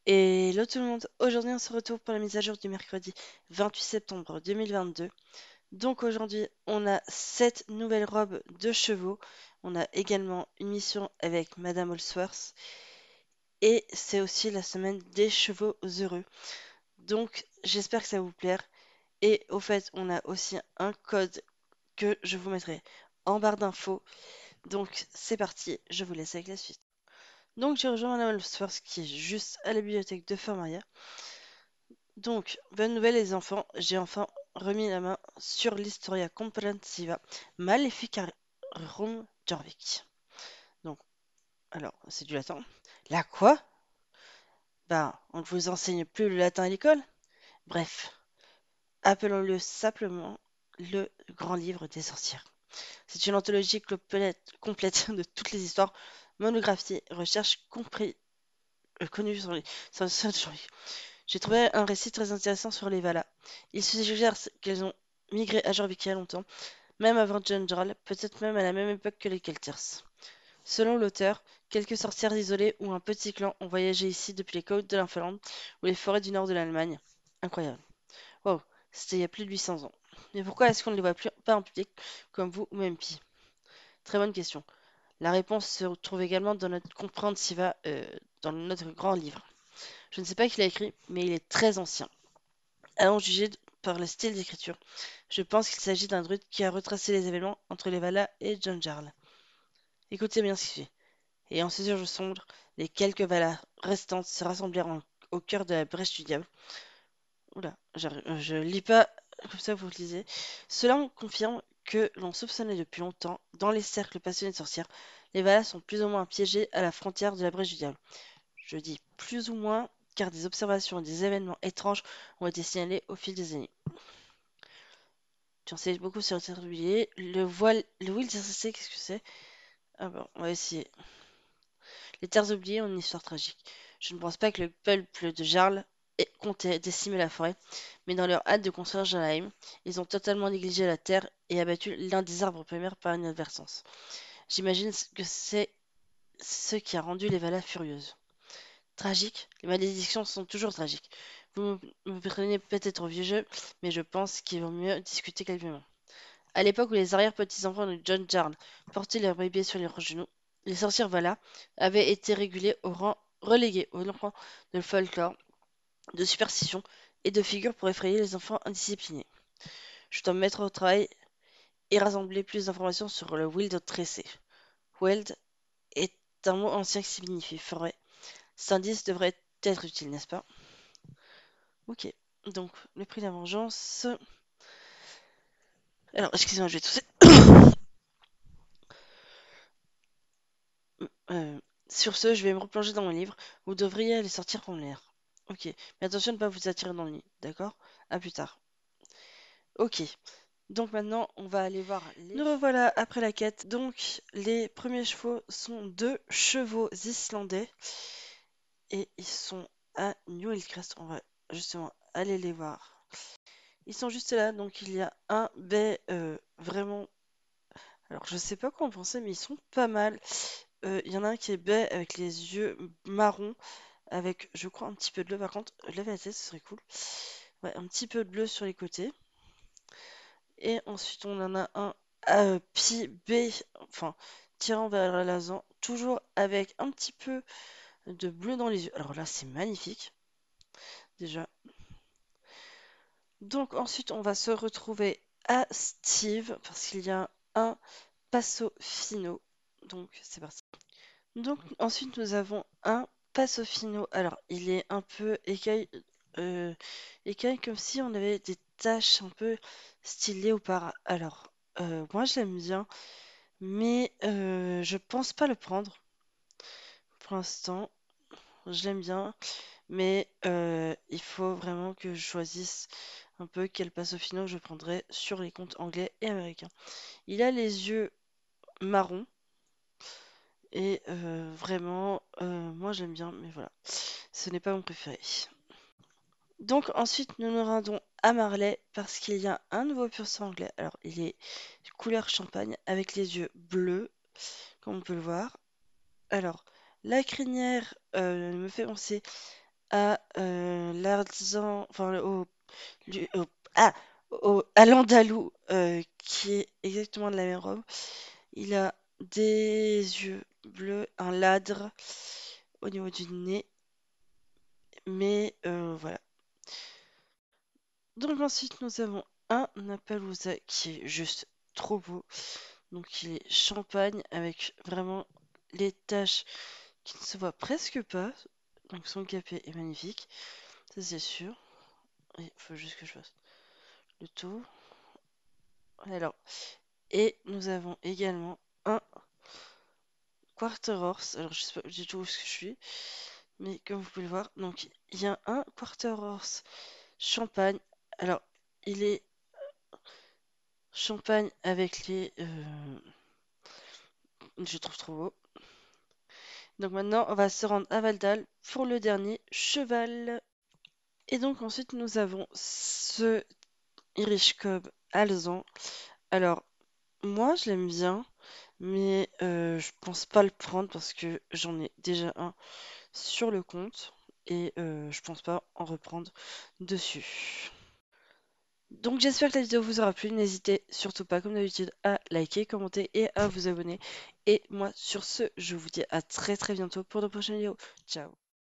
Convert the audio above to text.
Hello tout le monde, aujourd'hui on se retrouve pour la mise à jour du mercredi 28 septembre 2022. Donc aujourd'hui on a 7 nouvelles robes de chevaux, on a également une mission avec Madame Holsworth et c'est aussi la semaine des chevaux heureux. Donc j'espère que ça va vous plaire et au fait on a aussi un code que je vous mettrai en barre d'infos. Donc c'est parti, je vous laisse avec la suite. Donc j'ai rejoint Madame Holsworth qui est juste à la bibliothèque de Fort Maria. Donc, bonne nouvelle les enfants, j'ai enfin remis la main sur l'Historia Comprensiva Maleficarum Jorvik. Donc, alors, c'est du latin. La quoi? Ben, on ne vous enseigne plus le latin à l'école? Bref, appelons-le simplement le Grand Livre des Sorcières. C'est une anthologie complète de toutes les histoires, monographies, recherches connues sur Jorvik. J'ai trouvé un récit très intéressant sur les Valas. Il se suggère qu'elles ont migré à Jorvik il y a longtemps, même avant Jandral, peut-être même à la même époque que les Keltirs. Selon l'auteur, quelques sorcières isolées ou un petit clan ont voyagé ici depuis les côtes de l'Infeland ou les forêts du nord de l'Allemagne. Incroyable. Wow, c'était il y a plus de 800 ans. Mais pourquoi est-ce qu'on ne les voit plus pas en public comme vous ou même Pi? Très bonne question. La réponse se trouve également dans notre compréhensiva, dans notre grand livre. Je ne sais pas qui l'a écrit, mais il est très ancien. Allons juger par le style d'écriture. Je pense qu'il s'agit d'un druide qui a retracé les événements entre les Valas et John Jarl. Écoutez bien ce qu'il fait. Et en ce jour sombre, les quelques Valas restantes se rassemblèrent au cœur de la brèche du diable. Oula, je lis pas comme ça, vous le lisez. Cela confirme que l'on soupçonnait depuis longtemps, dans les cercles passionnés de sorcières, les Valas sont plus ou moins piégés à la frontière de la brèche du diable. Je dis plus ou moins, car des observations et des événements étranges ont été signalés au fil des années. J'en sais beaucoup sur le terre oublié. Le Will CCC, qu'est-ce que c'est? Ah bon, on va essayer. Les terres oubliées ont une histoire tragique. Je ne pense pas que le peuple de Jarl comptait décimer la forêt, mais dans leur hâte de construire Jarlheim, ils ont totalement négligé la terre et abattu l'un des arbres primaires par inadvertance. J'imagine que c'est ce qui a rendu les Valas furieuses. Tragique? Les malédictions sont toujours tragiques. Vous me prenez peut-être au vieux jeu, mais je pense qu'il vaut mieux discuter calmement. À l'époque où les arrière-petits-enfants de John Jarl portaient leurs bébés sur leurs genoux, les sorcières Valar avaient été reléguées au rang de folklore, de superstition et de figures pour effrayer les enfants indisciplinés. Je dois me mettre au travail et rassembler plus d'informations sur le Wild Tressé. Wild est un mot ancien qui signifie forêt. Cet indice devrait être utile, n'est-ce pas? Ok. Donc, le prix de la vengeance. Alors, excusez-moi, je vais tousser. Euh, sur ce, je vais me replonger dans mon livre. Vous devriez aller sortir prendre l'air. Ok, mais attention de ne pas vous attirer dans le lit, d'accord? À plus tard. Ok, donc maintenant, on va aller voir les... Nous revoilà après la quête. Donc, les premiers chevaux sont deux chevaux islandais. Et ils sont à New Hillcrest. On va justement aller les voir. Ils sont juste là, donc il y a un baie vraiment... Alors, je sais pas quoi en penser, mais ils sont pas mal. Il y en a un qui est baie avec les yeux marrons avec, je crois, un petit peu de bleu. Par contre, lève la tête, ce serait cool. Ouais, un petit peu de bleu sur les côtés. Et ensuite, on en a un pied B, enfin, tirant vers l'avant, toujours avec un petit peu de bleu dans les yeux. Alors là, c'est magnifique, déjà. Donc ensuite, on va se retrouver à Steve, parce qu'il y a un passo fino. Donc, c'est parti. Donc ensuite, nous avons un passo fino. Alors, il est un peu euh, écaille comme si on avait des taches un peu style léopard. Alors, moi je l'aime bien, mais je pense pas le prendre pour l'instant. Je l'aime bien, mais il faut vraiment que je choisisse un peu quel passo fino je prendrai sur les comptes anglais et américains. Il a les yeux marrons et vraiment, moi j'aime bien, mais voilà, ce n'est pas mon préféré. Donc ensuite, nous nous rendons à Marley parce qu'il y a un nouveau pur sang anglais. Alors, il est couleur champagne avec les yeux bleus, comme on peut le voir. Alors, la crinière me fait penser à l'artisan, enfin lu- au- ah, à l'andalou qui est exactement de la même robe. Il a des yeux bleus, un ladre au niveau du nez, mais voilà. Donc ensuite nous avons un Appaloosa qui est juste trop beau. Donc il est champagne avec vraiment les taches qui ne se voient presque pas. Donc son capé est magnifique, ça c'est sûr. Il faut juste que je fasse le tour. Alors, et nous avons également un Quarter Horse. Alors je sais pas du tout où je suis, mais comme vous pouvez le voir, donc il y a un Quarter Horse champagne. Alors il est champagne avec les... je trouve trop beau. Donc maintenant, on va se rendre à Valdal pour le dernier cheval. Et donc ensuite, nous avons ce Irish Cob alezan. Alors, moi, je l'aime bien, mais je pense pas le prendre parce que j'en ai déjà un sur le compte et je pense pas en reprendre dessus. Donc j'espère que la vidéo vous aura plu. N'hésitez surtout pas, comme d'habitude, à liker, commenter et à vous abonner. Et moi, sur ce, je vous dis à très très bientôt pour de prochaines vidéos. Ciao!